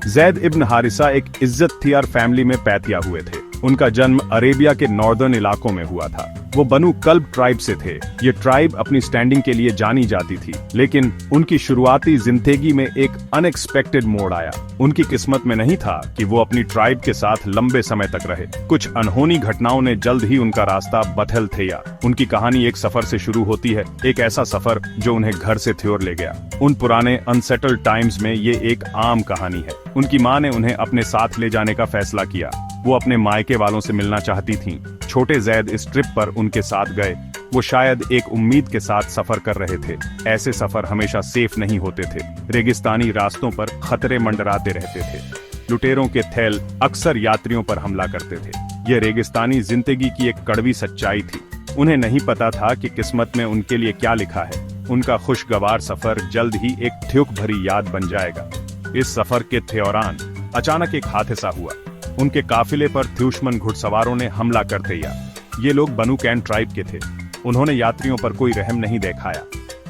जैद इब्न हारिसा एक इज्जत-तियार फैमिली में पैदा हुए थे। उनका जन्म अरेबिया के नॉर्दर्न इलाकों में हुआ था। वो बनु कल्ब ट्राइब से थे। ये ट्राइब अपनी स्टैंडिंग के लिए जानी जाती थी, लेकिन उनकी शुरुआती जिंदगी में एक अनएक्सपेक्टेड मोड़ आया। उनकी किस्मत में नहीं था कि वो अपनी ट्राइब के साथ लंबे समय तक रहे। कुछ अनहोनी घटनाओं ने जल्द ही उनका रास्ता बदल दिया। उनकी कहानी एक सफर से शुरू होती है, एक ऐसा सफर जो उन्हें घर से थ्योर ले गया। उन पुराने अनसेटल्ड टाइम्स में ये एक आम कहानी है। उनकी माँ ने उन्हें अपने साथ ले जाने का फैसला किया। वो अपने मायके वालों से मिलना चाहती थीं। छोटे जैद इस ट्रिप पर उनके साथ गए। वो शायद एक उम्मीद के साथ सफर कर रहे थे। ऐसे सफर हमेशा सेफ नहीं होते थे। रेगिस्तानी रास्तों पर खतरे मंडराते रहते थे। लुटेरों के थैल अक्सर यात्रियों पर हमला करते थे। यह रेगिस्तानी जिंदगी की एक कड़वी सच्चाई थी। उन्हें नहीं पता था कि किस्मत में उनके लिए क्या लिखा है। उनका खुशगवार सफर जल्द ही एक ठुक भरी याद बन जाएगा। इस सफर के दौरान अचानक एक हादसा हुआ। उनके काफिले पर दुश्मन घुड़सवारों ने हमला कर दिया। ये लोग बनु कैन ट्राइब के थे। उन्होंने यात्रियों पर कोई रहम नहीं दिखाया।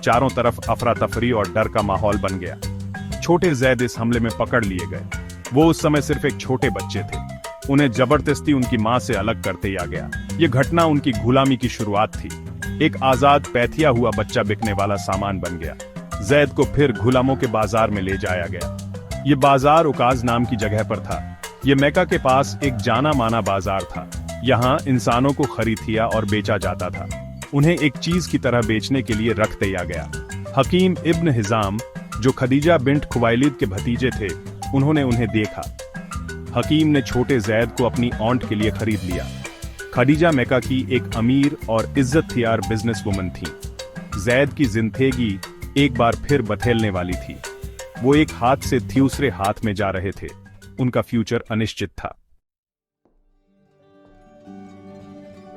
चारों तरफ अफरा तफरी और डर का माहौल बन गया। छोटे जैद इस हमले में पकड़ लिए गए। वो उस समय सिर्फ एक छोटे बच्चे थे। उन्हें जबरदस्ती उनकी मां से अलग कर दिया गया। ये घटना उनकी गुलामी की शुरुआत थी। एक आजाद पैथिया हुआ बच्चा बिकने वाला सामान बन गया। जैद को फिर गुलामों के बाजार में ले जाया गया। ये बाजार उकाज नाम की जगह पर था। ये मेका के पास एक जाना माना बाजार था। यहाँ इंसानों को खरीदा और बेचा जाता था। उन्हें एक चीज की तरह बेचने के लिए रख दिया गया। हकीम इब्न हिजाम, जो खदीजा बिन्त खुवाइलिद के भतीजे थे, उन्होंने उन्हें देखा। हकीम ने छोटे जैद को अपनी औंट के लिए खरीद लिया। खदीजा मेका की एक अमीर और इज्जत-तियार बिजनेस वुमन थी। जैद की जिंदगी एक बार फिर बदलने वाली थी। वो एक हाथ से दूसरे हाथ में जा रहे थे। उनका फ्यूचर अनिश्चित था।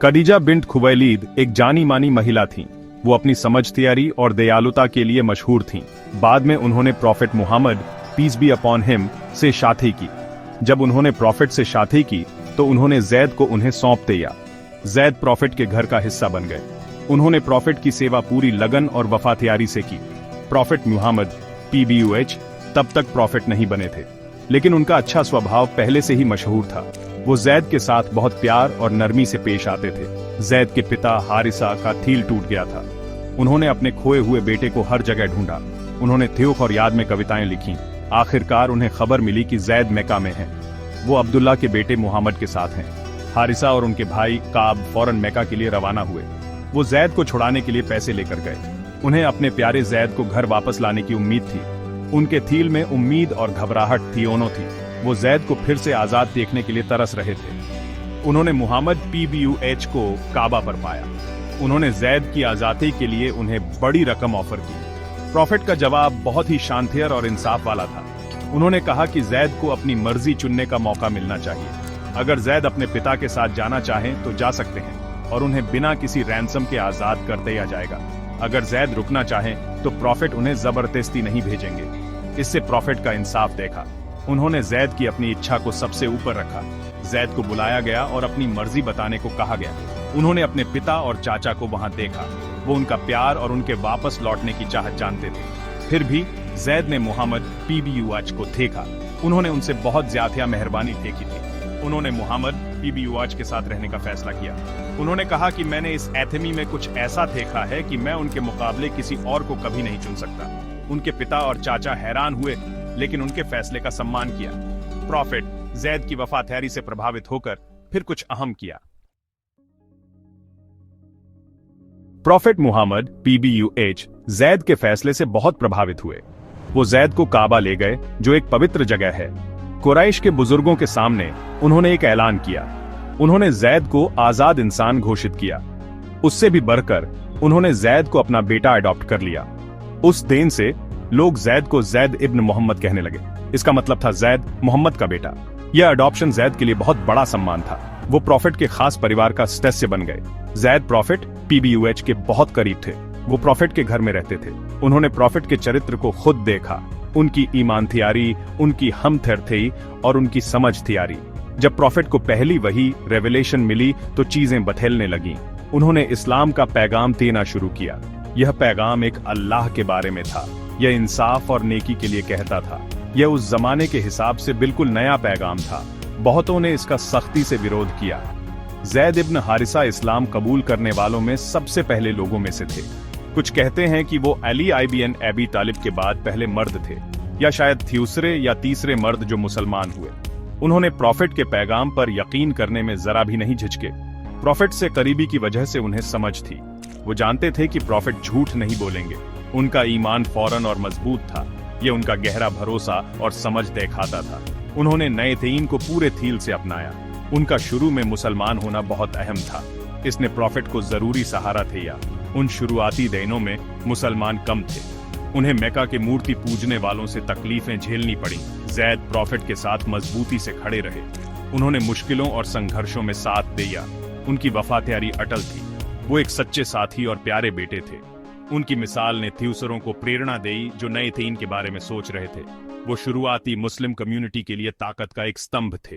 खदीजा बिन्त खुवैलिद एक जानी मानी महिला थीं। वो अपनी समझदारी और दयालुता के लिए मशहूर थीं। बाद में उन्होंने prophet Muhammad, peace be upon him, से शादी की। जब उन्होंने प्रॉफेट से शादी की तो उन्होंने जैद को उन्हें सौंप दिया। जैद प्रॉफेट के घर का हिस्सा बन गए। उन्होंने प्रॉफेट की सेवा पूरी लगन और वफादारी से की। प्रॉफेट मुहम्मद PBUH तब तक प्रॉफेट नहीं बने थे, लेकिन उनका अच्छा स्वभाव पहले से ही मशहूर था। वो जैद के साथ बहुत प्यार और नरमी से पेश आते थे। जैद के पिता हारिसा का दिल टूट गया था। उन्होंने अपने खोए हुए बेटे को हर जगह ढूंढा। उन्होंने थ्योक और याद में कविताएं लिखीं। आखिरकार उन्हें खबर मिली कि जैद मेका में हैं। वो अब्दुल्ला के बेटे मुहम्मद के साथ हैं। हारिसा और उनके भाई काब फौरन मेका के लिए रवाना हुए। वो जैद को छुड़ाने के लिए पैसे लेकर गए। उन्हें अपने प्यारे जैद को घर वापस लाने की उम्मीद थी। उनके दिल में उम्मीद और घबराहट दोनों थी। वो जैद को फिर से आजाद देखने के लिए तरस रहे थे। उन्होंने मुहम्मद PBUH को काबा पर पाया। उन्होंने जैद की आजादी के लिए उन्हें बड़ी रकम ऑफर की। प्रॉफेट का जवाब बहुत ही शांतियर और इंसाफ वाला था। उन्होंने कहा कि जैद को अपनी मर्जी चुनने का मौका मिलना चाहिए। अगर जैद अपने पिता के साथ जाना चाहें तो जा सकते हैं और उन्हें बिना किसी रैंसम के आजाद कर दिया जाएगा। अगर जैद रुकना चाहें तो प्रॉफेट उन्हें जबरदस्ती नहीं भेजेंगे। इससे प्रॉफेट का इंसाफ देखा। उन्होंने जैद की अपनी इच्छा को सबसे ऊपर रखा। जैद को बुलाया गया और अपनी मर्जी बताने को कहा गया। उन्होंने अपने पिता और चाचा को वहां देखा। वो उनका प्यार और उनके वापस लौटने की चाहत जानते थे। फिर भी जैद ने मुहम्मद PBUH को देखा। उन्होंने उनसे बहुत ज्यादा मेहरबानी देखी थी। उन्होंने मुहम्मद PBUH के साथ रहने का फैसला किया। उन्होंने कहा कि मैंने इस एथमी में कुछ ऐसा देखा है कि मैं उनके मुकाबले किसी और को कभी नहीं चुन सकता। उनके पिता और चाचा हैरान हुए, लेकिन उनके फैसले का सम्मान किया। प्रॉफेट जैद की वफादारी से प्रभावित होकर फिर कुछ अहम किया। प्रॉफेट मुहम्मद PBUH जैद के फैसले से बहुत प्रभावित हुए। वो जैद को काबा ले गए, जो एक पवित्र जगह है। कुरैश के बुजुर्गों के सामने उन्होंने एक ऐलान किया। उन्होंने जैद को आजाद इंसान घोषित किया। उससे भी बढ़कर उन्होंने जैद को अपना बेटा अडॉप्ट कर लिया। उस दिन से लोग जैद को जैद इब्न मोहम्मद कहने लगे। इसका मतलब था जैद मोहम्मद का बेटा। यह अडॉप्शन जैद के लिए बहुत बड़ा सम्मान था। वो प्रॉफेट के खास परिवार का सदस्य बन गए। जैद प्रॉफेट PBUH के बहुत करीब थे। वो प्रॉफेट के घर में रहते थे। उन्होंने प्रॉफेट के चरित्र को खुद देखा। उनकी ईमानदारी, उनकी हमदर्दी और उनकी समझदारी। जब प्रॉफेट को पहली वही रेवलेशन मिली तो चीजें बदलने लगीं। उन्होंने इस्लाम का पैगाम देना शुरू किया। यह पैगाम एक अल्लाह के बारे में था। यह इंसाफ और नेकी के लिए कहता था। यह उस जमाने के हिसाब से बिल्कुल नया पैगाम था। बहुतों ने इसका सख्ती से विरोध किया। जैद इब्न हारिसा इस्लाम कबूल करने वालों में सबसे पहले लोगों में से थे। कुछ कहते हैं कि वो अली इब्न अबी तालिब के बाद पहले मर्द थे, या शायद दूसरे या तीसरे मर्द जो मुसलमान हुए। उन्होंने प्रॉफिट के पैगाम पर यकीन करने में जरा भी नहीं झिझके। प्रॉफिट से करीबी की वजह से उन्हें समझ थी। वो जानते थे कि प्रॉफिट झूठ नहीं बोलेंगे। उनका ईमान फौरन और मजबूत था। ये उनका गहरा भरोसा और समझ दिखाता था। उन्होंने नए दीन को पूरे थील से अपनाया। उनका शुरू में मुसलमान होना बहुत अहम था। इसने प्रॉफिट को जरूरी सहारा दिया। उन शुरुआती दिनों में मुसलमान कम थे। उन्हें मक्का के मूर्ति पूजने वालों से तकलीफें झेलनी पड़ी। जैद प्रॉफिट के साथ मजबूती से खड़े रहे। उन्होंने मुश्किलों और संघर्षों में साथ दिया। उनकी वफादारी अटल थी। वो एक सच्चे साथी और प्यारे बेटे थे। उनकी मिसाल ने दूसरों को प्रेरणा दी जो नए दीन के बारे में सोच रहे थे। वो शुरुआती मुस्लिम कम्युनिटी के लिए ताकत का एक स्तंभ थे।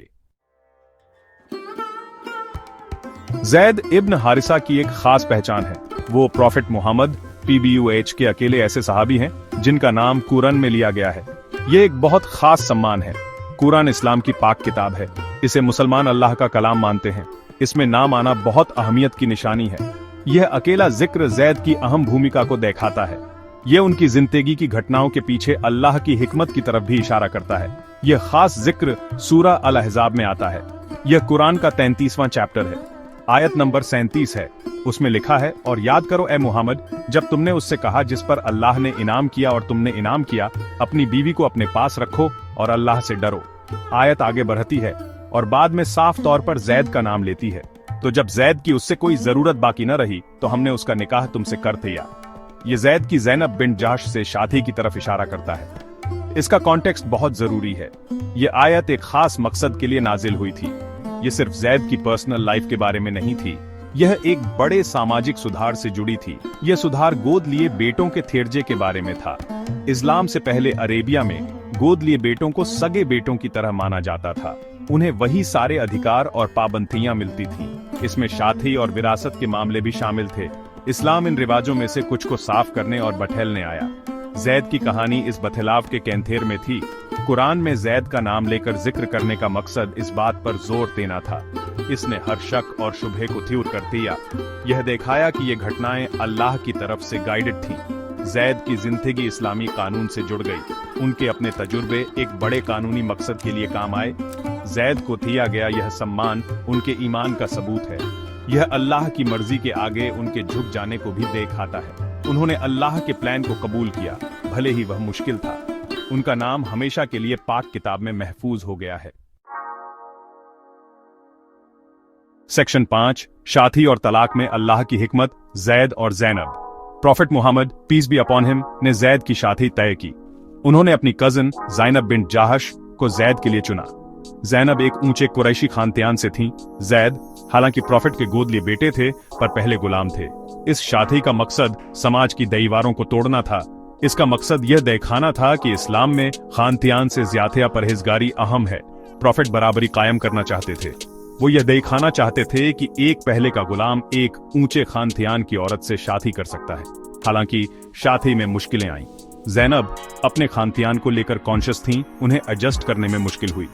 जैद इब्न हारिसा की एक खास पहचान है। वो प्रॉफिट मोहम्मद PBUH के अकेले ऐसे सहाबी हैं जिनका नाम कुरान में लिया गया है। ये एक बहुत खास सम्मान है। कुरान इस्लाम की पाक किताब है। इसे मुसलमान अल्लाह का कलाम मानते हैं। इसमें नाम आना बहुत अहमियत की निशानी है। यह अकेला जिक्र जैद की अहम भूमिका को दिखाता है। यह उनकी जिंदगी की घटनाओं के पीछे अल्लाह की हिकमत की तरफ भी इशारा करता है। यह खास जिक्र सूरा अल अहज़ाब में आता है। यह कुरान का 33वां चैप्टर है। आयत नंबर 37 है। उसमें लिखा है, और याद करो ए मोहम्मद, जब तुमने उससे कहा जिस पर अल्लाह ने इनाम किया और तुमने इनाम किया, अपनी बीवी को अपने पास रखो और अल्लाह से डरो। आयत आगे बढ़ती है और बाद में साफ तौर पर जैद का नाम लेती है। तो जब जैद की उससे कोई जरूरत बाकी न रही तो हमने उसका निकाह तुमसे कर दिया। ये जैद की ज़ैनब बिन्त जहश से शादी की तरफ इशारा करता है। इसका कॉन्टेक्स्ट बहुत जरूरी है। ये आयत एक खास मकसद के लिए नाजिल हुई थी। ये सिर्फ जैद की पर्सनल लाइफ के बारे में नहीं थी। यह एक बड़े सामाजिक सुधार से जुड़ी थी। यह सुधार गोद लिए बेटों के थेरजे के बारे में था। इस्लाम से पहले अरेबिया में गोद लिए बेटों को सगे बेटों की तरह माना जाता था। उन्हें वही सारे अधिकार और पाबंदियां मिलती थीं। इसमें शादी और विरासत के मामले भी शामिल थे। इस्लाम इन रिवाजों में से कुछ को साफ करने और बठेलने आया। जैद की कहानी इस बदलाव के केंथेर में थी। कुरान में जैद का नाम लेकर जिक्र करने का मकसद इस बात पर जोर देना था। इसने हर शक और शुभे को दूर कर दिया। यह दिखाया कि ये घटनाएं अल्लाह की तरफ से गाइडेड थीं। जैद की जिंदगी इस्लामी कानून से जुड़ गई। उनके अपने तजुर्बे एक बड़े कानूनी मकसद के लिए काम आए। जैद को दिया गया यह सम्मान उनके ईमान का सबूत है। यह अल्लाह की मर्जी के आगे उनके झुक जाने को भी दिखाता है। उन्होंने अल्लाह के प्लान को कबूल किया, भले ही वह मुश्किल था। उनका नाम हमेशा के लिए पाक किताब में महफूज हो गया है। सेक्शन 5, शादी और तलाक में अल्लाह की हिकमत। जैद और Zainab. Prophet Mohammed peace be upon him ने जैद की शादी तय की। उन्होंने अपनी कजिन ज़ैनब बिन्त जहश को जैद के लिए चुना। ज़ैनब एक ऊंचे कुरैशी खानदान से थीं। जैद हालांकि प्रॉफिट के गोद लिए बेटे थे पर पहले गुलाम थे। इस शादी का मकसद समाज की दीवारों को तोड़ना था। इसका मकसद यह दिखाना था कि इस्लाम में खानदान से ज्यादा परहेजगारी अहम है। प्रॉफिट बराबरी कायम करना चाहते थे। वो यह दिखाना चाहते थे कि एक पहले का गुलाम एक ऊंचे खानदान की औरत से शादी कर सकता है। हालांकि शादी में मुश्किलें आईं। ज़ैनब अपने खानदान को लेकर कॉन्शियस थीं। उन्हें एडजस्ट करने में मुश्किल हुई।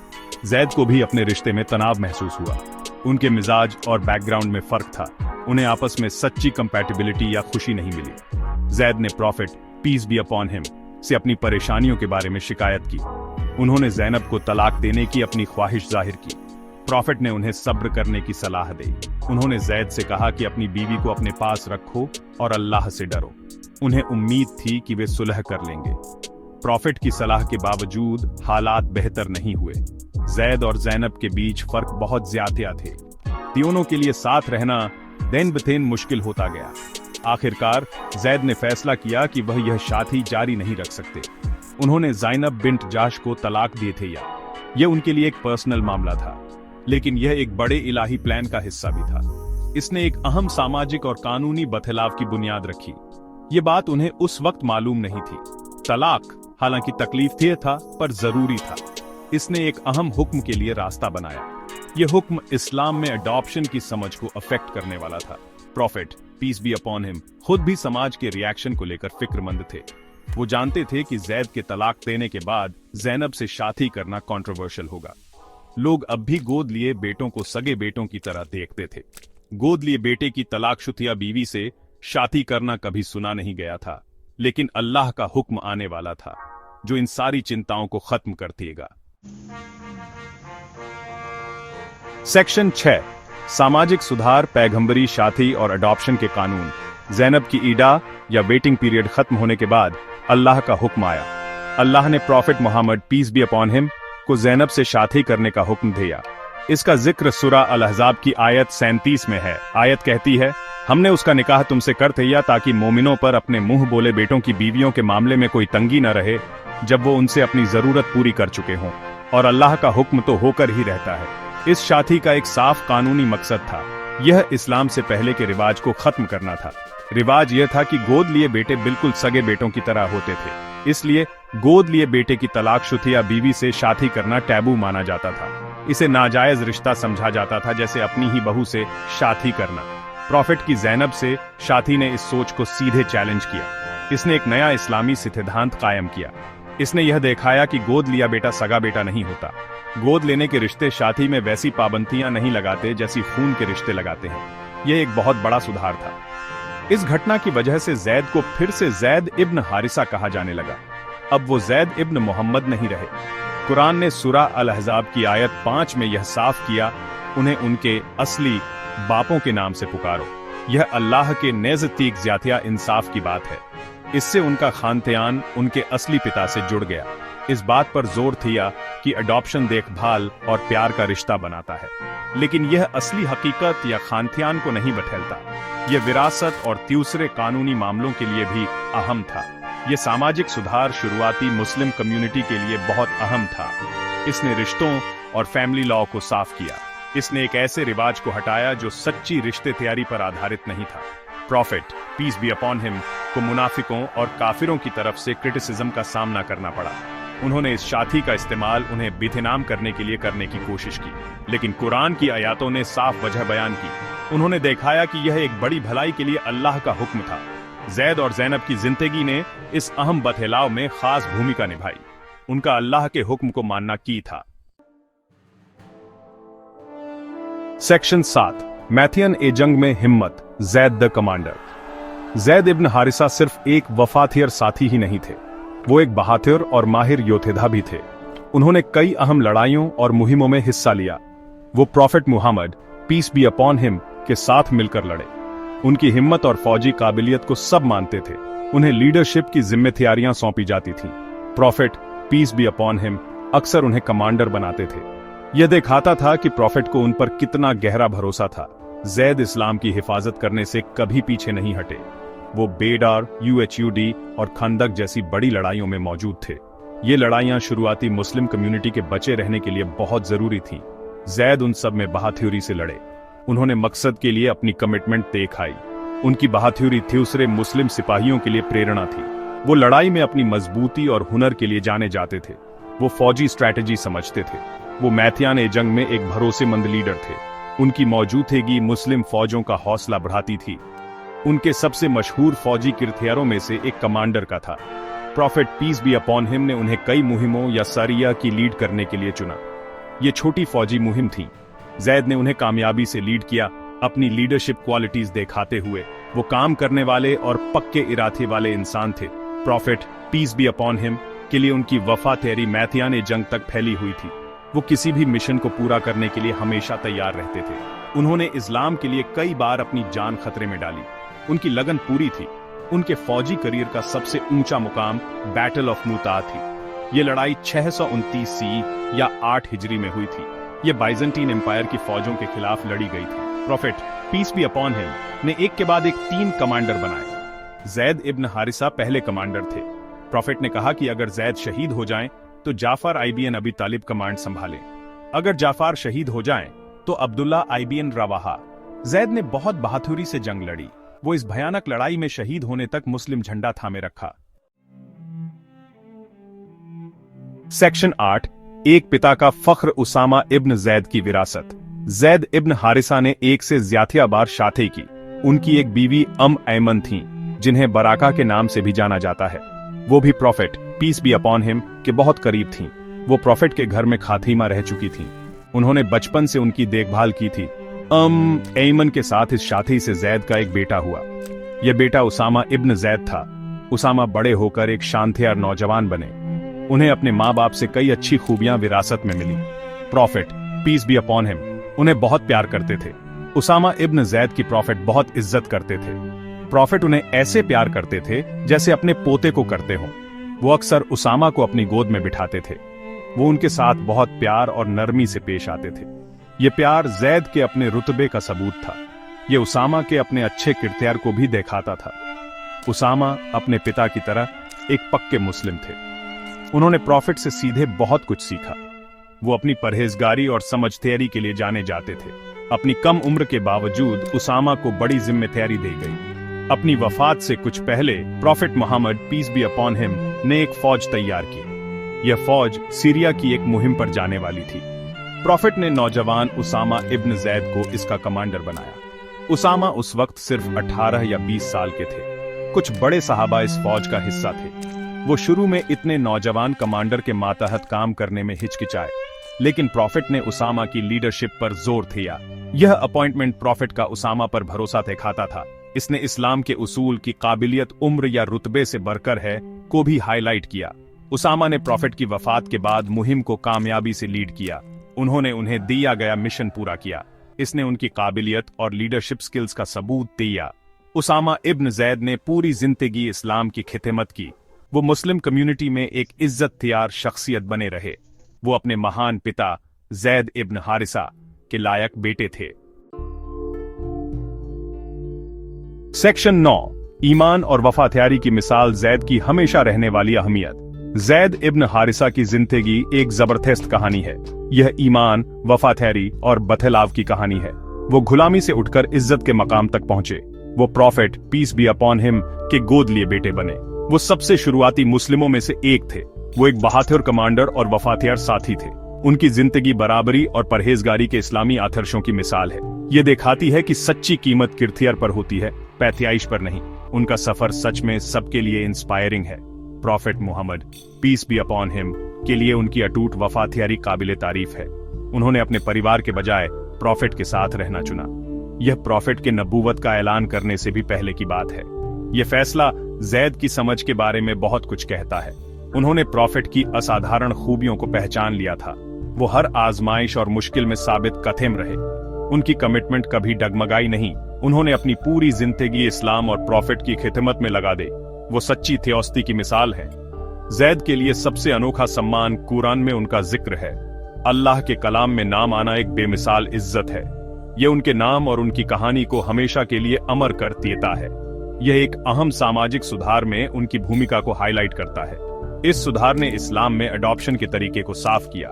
जैद को भी अपने रिश्ते में तनाव महसूस हुआ। उनके मिजाज और बैकग्राउंड में फर्क था। उन्हें आपस में सच्ची कंपैटिबिलिटी या खुशी नहीं मिली। जैद ने prophet peace be upon him से अपनी परेशानियों के बारे में शिकायत की। उन्होंने ज़ैनब को तलाक देने की अपनी ख्वाहिश जाहिर की। प्रॉफिट ने उन्हें सब्र करने की सलाह दी। उन्होंने जैद से कहा कि अपनी बीवी को अपने पास रखो और अल्लाह से डरो। उन्हें उम्मीद थी कि वे सुलह कर लेंगे। प्रॉफिट की सलाह के बावजूद हालात बेहतर नहीं हुए। जैद और ज़ैनब के बीच फर्क बहुत ज्यादा थे। दोनों के लिए साथ रहना दिन ब दिन मुश्किल होता गया। आखिरकार जैद ने फैसला किया कि वह यह शादी जारी नहीं रख सकते। उन्होंने ज़ैनब बिन्त जहश को तलाक दिए थे। यह उनके लिए एक पर्सनल मामला था, लेकिन यह एक बड़े इलाही प्लान का हिस्सा भी था। इसने एक अहम सामाजिक और कानूनी बदलाव की बुनियाद रखी। ये बात उन्हें उस वक्त मालूम नहीं थी। तलाक हालांकि तकलीफदेह था पर जरूरी था। इसने एक अहम हुक्म के लिए रास्ता बनाया। यह हुक्म इस्लाम में अडॉप्शन की समझ को अफेक्ट करने वाला था। Prophet peace be upon him खुद भी समाज के रिएक्शन को लेकर फिक्रमंद थे। वो जानते थे कि जैद के तलाक देने के बाद ज़ैनब से शादी करना कंट्रोवर्शियल होगा। लोग अब भी गोद लिए बेटों को सगे बेटों की तरह देखते थे। गोद लिए बेटे की तलाकशुदा बीवी से शादी करना कभी सुना नहीं गया था, लेकिन अल्लाह का हुक्म आने वाला था जो इन सारी चिंताओं को खत्म कर देगा। सेक्शन 6 सामाजिक सुधार, पैगंबरी, शादी और अडॉप्शन के कानून। ज़ैनब की ईदा या वेटिंग पीरियड खत्म होने के बाद अल्लाह का हुक्म आया। अल्लाह ने prophet Mohammed peace be upon him को ज़ैनब से शादी करने का हुक्म दिया। इसका जिक्र सूरा अल-अहज़ाब की आयत 37 में है। आयत कहती है, हमने उसका निकाह तुमसे कर दिया ताकि मोमिनों पर अपने मुंह बोले बेटों की बीवियों के मामले में कोई तंगी न रहे जब वो उनसे अपनी जरूरत पूरी कर चुके हों, और अल्लाह का हुक्म तो होकर ही रहता है। इस शादी का एक साफ कानूनी मकसद था। यह इस्लाम से पहले के रिवाज को खत्म करना था। रिवाज यह था कि गोद लिए बेटे बिल्कुल सगे बेटों की तरह होते थे, इसलिए गोद लिए बेटे की तलाकशुदा बीवी से शादी करना टैबू माना जाता था। इसे नाजायज रिश्ता समझा जाता था, जैसे अपनी ही बहू से शादी करना। प्रॉफिट की ज़ैनब से शादी ने इस सोच को सीधे चैलेंज किया। इसने एक नया इस्लामी सिद्धांत कायम किया। इसने यह दिखाया कि गोद लिया बेटा सगा बेटा नहीं होता। गोद लेने के रिश्ते शादी में वैसी पाबंदियां नहीं लगाते जैसी खून के रिश्ते लगाते हैं। यह एक बहुत बड़ा सुधार था। इस घटना की वजह से जैद को फिर से जैद इब्न हारिसा कहा जाने लगा। अब वो जैद इब्न मोहम्मद नहीं रहे। कुरान ने सूरा अल-अहज़ाब की आयत 5 में यह साफ किया, उन्हें उनके असली बापों के नाम से पुकारो। यह अल्लाह के नज़दीक ज़्यादा इंसाफ की बात है। इससे उनका खानदान उनके असली पिता से जुड़ गया। इस बात पर जोर दिया कि अडॉप्शन देखभाल और प्यार का रिश्ता बनाता है, लेकिन यह असली हकीकत या खानदान को नहीं बठैलता। यह विरासत और दूसरे कानूनी मामलों के लिए भी अहम था। यह सामाजिक सुधार शुरुआती मुस्लिम कम्युनिटी के लिए बहुत अहम था। इसने रिश्तों और फैमिली लॉ को साफ किया। इसने एक ऐसे रिवाज को हटाया जो सच्ची रिश्ते तैयारी पर आधारित नहीं था। Prophet peace be upon him को मुनाफिकों और काफिरों की तरफ से क्रिटिसिज्म का सामना करना पड़ा। उन्होंने इस शादी का इस्तेमाल उन्हें बेदनाम करने के लिए करने की कोशिश की, लेकिन कुरान की आयतों ने साफ वजह बयान की। उन्होंने दिखाया कि यह एक बड़ी भलाई के लिए अल्लाह का हुक्म था। जैद और ज़ैनब की जिंदगी ने इस अहम बदलाव में खास भूमिका निभाई। उनका अल्लाह के हुक्म को मानना की था। सेक्शन 7 मैथियन ए जंग में हिम्मत, जैद द कमांडर। जैद इब्न हारिसा सिर्फ एक वफादार साथी ही नहीं थे, वो एक बहादुर और माहिर योद्धा भी थे। उन्होंने कई अहम लड़ाइयों और मुहिमों में हिस्सा लिया। वो prophet Muhammad peace be upon him के साथ मिलकर लड़े। उनकी हिम्मत और फौजी काबिलियत को सब मानते थे। उन्हें लीडरशिप की जिम्मेदारियां सौंपी जाती थीं। Prophet peace be upon him अक्सर उन्हें कमांडर बनाते थे। यह दिखाता था कि प्रॉफिट को उन पर कितना गहरा भरोसा था। जैद इस्लाम की हिफाजत करने से कभी पीछे नहीं हटे। वो बेडार, यूएचयूडी और खंदक जैसी बड़ी लड़ाइयों में मौजूद थे। ये लड़ाइयां शुरुआती मुस्लिम कम्युनिटी के बचे रहने के लिए बहुत जरूरी थीं। जैद उन सब में बहादुरी से लड़े। उन्होंने मकसद के लिए अपनी कमिटमेंट दिखाई। उनकी बहादुरी दूसरे मुस्लिम सिपाहियों के लिए प्रेरणा थी। वो लड़ाई में अपनी मजबूती और हुनर के लिए जाने जाते थे। वो फौजी स्ट्रैटेजी समझते थे। वो मैथियन ए जंग में एक भरोसेमंद लीडर थे। उनकी मौजूदगी मुस्लिम फौजों का हौसला बढ़ाती थी। उनके सबसे मशहूर फौजी किरदारों में से एक कमांडर का था। Prophet peace be upon him ने उन्हें कई मुहिमों या सरिया की लीड करने के लिए चुना। ये छोटी फौजी मुहिम थी। जैद ने उन्हें कामयाबी से लीड किया, अपनी लीडरशिप क्वालिटीज दिखाते हुए। वो काम करने वाले और पक्के इरादे वाले इंसान थे। Prophet peace be upon him के लिए उनकी वफादारी मैथियन ए जंग तक फैली हुई थी। वो किसी भी मिशन को पूरा करने के लिए हमेशा तैयार रहते थे। उन्होंने इस्लाम के लिए कई बार अपनी जान खतरे में डाली। उनकी लगन पूरी थी। उनके फौजी करियर का सबसे ऊंचा मुकाम बैटल ऑफ मुता थी। ये लड़ाई 629 सी या 8 हिजरी में हुई थी। ये बाइजेंटीन एम्पायर की फौजों के खिलाफ लड़ी गई थी। Prophet peace be upon him ने एक के बाद एक 3 कमांडर बनाए। जैद इब्न हारिसा पहले कमांडर थे। प्रॉफिट ने कहा कि अगर जैद शहीद हो जाएं तो जाफर आईबीएन अबी तालिब कमांड संभालें। अगर जाफर शहीद हो जाएं तो अब्दुल्ला आईबीएन रवाहा। जैद ने बहुत बहादुरी से जंग लड़ी। वो इस भयानक लड़ाई में शहीद होने तक मुस्लिम झंडा थामे रखा। सेक्शन 8 एक पिता का फख्र, उसामा इब्न जैद की विरासत। जैद इब्न हारिसा ने एक से ज्यादा बार शादी की। उनकी एक बीवी ऐमन थी, जिन्हें बराका के नाम से भी जाना जाता है। वो भी prophet peace be upon him के बहुत करीब थीं। वो प्रॉफिट के घर में खातिमा रह चुकी थीं। उन्होंने बचपन से उनकी देखभाल की थी। एमन के साथ इस शादी से जैद का एक बेटा हुआ। यह बेटा उसामा इब्न जैद था। उसामा बड़े होकर एक शानदार नौजवान बने। उन्हें अपने माँ बाप से कई अच्छी खूबियां विरासत में मिली। Prophet peace be upon him उन्हें बहुत प्यार करते थे। उसामा इब्न जैद की प्रॉफिट बहुत इज्जत करते थे। प्रॉफिट उन्हें ऐसे प्यार करते थे जैसे अपने पोते को करते हों। वो अक्सर उसामा को अपनी गोद में बिठाते थे। वो उनके साथ बहुत प्यार और नरमी से पेश आते थे। ये प्यार जैद के अपने रुतबे का सबूत था। ये उसामा के अपने अच्छे किरदार को भी दिखाता था। उसामा अपने पिता की तरह एक पक्के मुस्लिम थे। उन्होंने प्रॉफिट से सीधे बहुत कुछ सीखा। वो अपनी परहेजगारी और समझदारी के लिए जाने जाते थे। अपनी कम उम्र के बावजूद उसामा को बड़ी जिम्मेदारी दी गई। अपनी वफात से कुछ पहले prophet Mohammed peace be upon him ने एक फौज तैयार की। यह फौज सीरिया की एक मुहिम पर जाने वाली थी। प्रॉफिट ने नौजवान उसामा इब्न जैद को इसका कमांडर बनाया। उसामा उस वक्त सिर्फ 18 या 20 साल के थे। कुछ बड़े सहाबा इस फौज का हिस्सा थे। वो शुरू में इतने नौजवान कमांडर के मातहत काम करने में हिचकिचाए, लेकिन प्रॉफिट ने उसामा की लीडरशिप पर जोर दिया। यह अपॉइंटमेंट प्रॉफिट का उसामा पर भरोसा दिखाता था। इसने इस्लाम के उसूल की काबिलियत उम्र या रुतबे से बढ़कर है को भी हाईलाइट किया। उसामा ने प्रॉफिट की वफात के बाद मुहिम को कामयाबी से लीड किया। उन्होंने उन्हें दिया गया मिशन पूरा किया। इसने उनकी काबिलियत और लीडरशिप स्किल्स का सबूत दिया। उसामा इब्न जैद ने पूरी जिंदगी इस्लाम की खिदमत की। वो मुस्लिम कम्युनिटी में एक इज्जतदार शख्सियत बने रहे। वो अपने महान पिता जैद इब्न हारिसा के लायक बेटे थे। सेक्शन 9 ईमान और वफादारी की मिसाल जैद की हमेशा रहने वाली अहमियत। जैद इब्न हारिसा की जिंदगी एक जबरदस्त कहानी है। यह ईमान, वफादारी और बतलाव की कहानी है। वो गुलामी से उठकर इज्जत के मकाम तक पहुंचे। वो prophet peace be upon him के गोद लिए बेटे बने। वो सबसे शुरुआती मुस्लिमों में से एक थे। वो एक बहादुर कमांडर और वफादार साथी थे। उनकी जिंदगी बराबरी और परहेजगारी के इस्लामी आदर्शों की मिसाल है। ये दिखाती है कि सच्ची कीमत किरदार पर होती है, पैत्याइश पर नहीं। उनका सफर सच में सबके लिए इंस्पायरिंग है। Prophet Mohammed peace be upon him के लिए उनकी अटूट वफादारी काबिले तारीफ है। उन्होंने अपने परिवार के बजाय प्रॉफिट के साथ रहना चुना। यह प्रॉफिट के नबूवत का ऐलान करने से भी पहले की बात है। यह फैसला जैद की समझ के बारे में बहुत कुछ कहता है। उन्होंने प्रॉफिट की असाधारण खूबियों को पहचान लिया था। वो हर आजमाइश और मुश्किल में साबित कथम रहे। उनकी कमिटमेंट कभी डगमगाई नहीं। उन्होंने अपनी पूरी जिंदगी इस्लाम और प्रॉफिट की खिदमत में लगा दे। वो सच्ची थियोस्ती की मिसाल है। जैद के लिए सबसे अनोखा सम्मान कुरान में उनका जिक्र है। अल्लाह के कलाम में नाम आना एक बेमिसाल इज्जत है। यह उनके नाम और उनकी कहानी को हमेशा के लिए अमर कर देता है। यह एक अहम सामाजिक सुधार में उनकी भूमिका को हाईलाइट करता है। इस सुधार ने इस्लाम में अडॉप्शन के तरीके को साफ किया।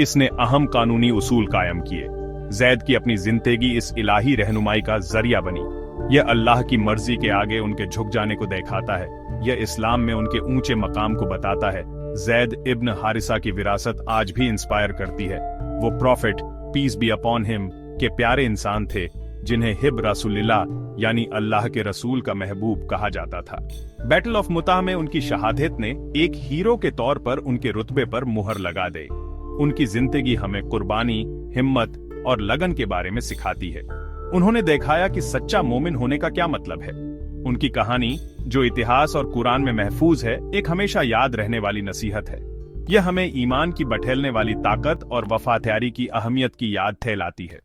इसने अहम कानूनी उसूल कायम किए। जैद की अपनी जिंदगी इस इलाही रहनुमाई का जरिया बनी। यह अल्लाह की मर्जी के आगे उनके झुक जाने को दिखाता है। यह इस्लाम में उनके ऊंचे मकाम को बताता है। जैद इब्न हारिसा की विरासत आज भी इंस्पायर करती है। वो prophet peace be upon him के प्यारे इंसान थे, जिन्हें हिब रसूलिल्लाह यानी अल्लाह के रसूल का महबूब कहा जाता था। बैटल ऑफ मुताह में उनकी शहादत ने एक हीरो के तौर पर उनके रुतबे पर मुहर लगा दे। उनकी जिंदगी हमें कुर्बानी, हिम्मत और लगन के बारे में सिखाती है। उन्होंने दिखाया कि सच्चा मोमिन होने का क्या मतलब है। उनकी कहानी, जो इतिहास और कुरान में महफूज है, एक हमेशा याद रहने वाली नसीहत है। यह हमें ईमान की बठेलने वाली ताकत और वफादारी की अहमियत की याद दिलाती है।